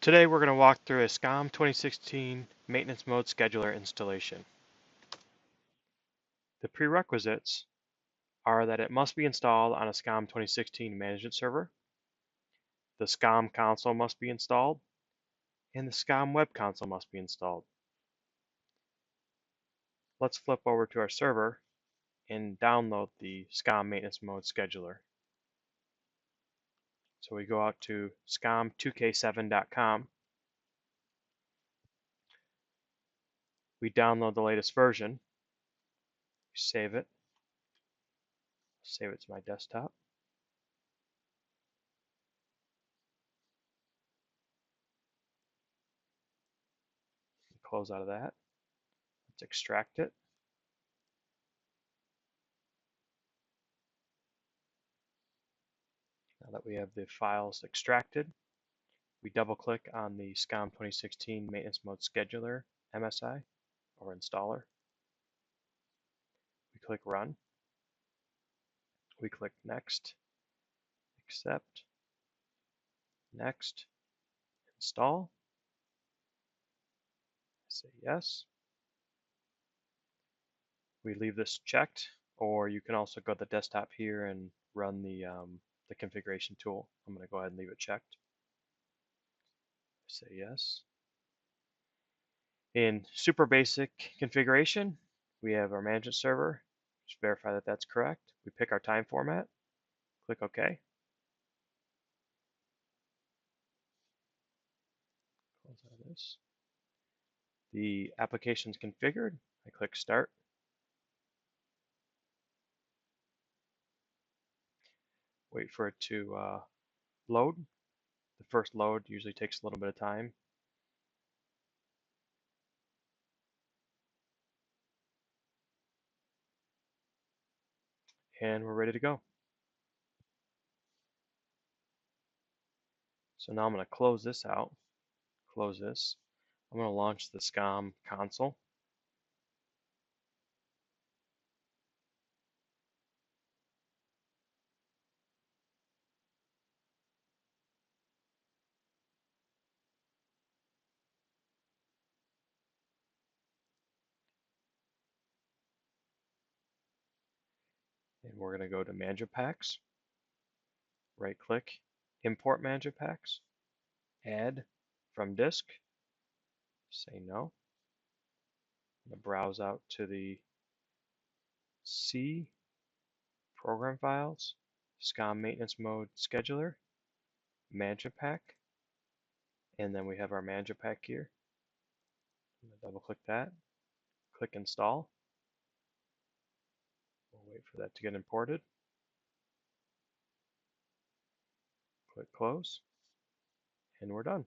Today we're going to walk through a SCOM 2016 maintenance mode scheduler installation. The prerequisites are that it must be installed on a SCOM 2016 management server, the SCOM console must be installed, and the SCOM web console must be installed. Let's flip over to our server and download the SCOM maintenance mode scheduler. So we go out to scom2k7.com. We download the latest version, save it to my desktop. Close out of that. Let's extract it. Now that we have the files extracted, we double click on the SCOM 2016 Maintenance Mode Scheduler MSI or installer. We click Run. We click Next, Accept, Next, Install. Say Yes. We leave this checked, or you can also go to the desktop here and run the configuration tool. I'm going to go ahead and leave it checked. Say Yes. In super basic configuration, we have our management server. Just verify that that's correct. We pick our time format. Click OK. Close out of this. The application's configured. I click Start. Wait for it to load. The first load usually takes a little bit of time. And we're ready to go. So now I'm going to close this out. Close this. I'm going to launch the SCOM console. And we're going to go to Manager Packs. Right click, Import Manager Packs. Add from disk. Say no. I'm going to browse out to the C program files, SCOM maintenance mode scheduler, manager pack, and then we have our manager pack here. I'm going to double click that, click install. We'll wait for that to get imported. Click close, and we're done.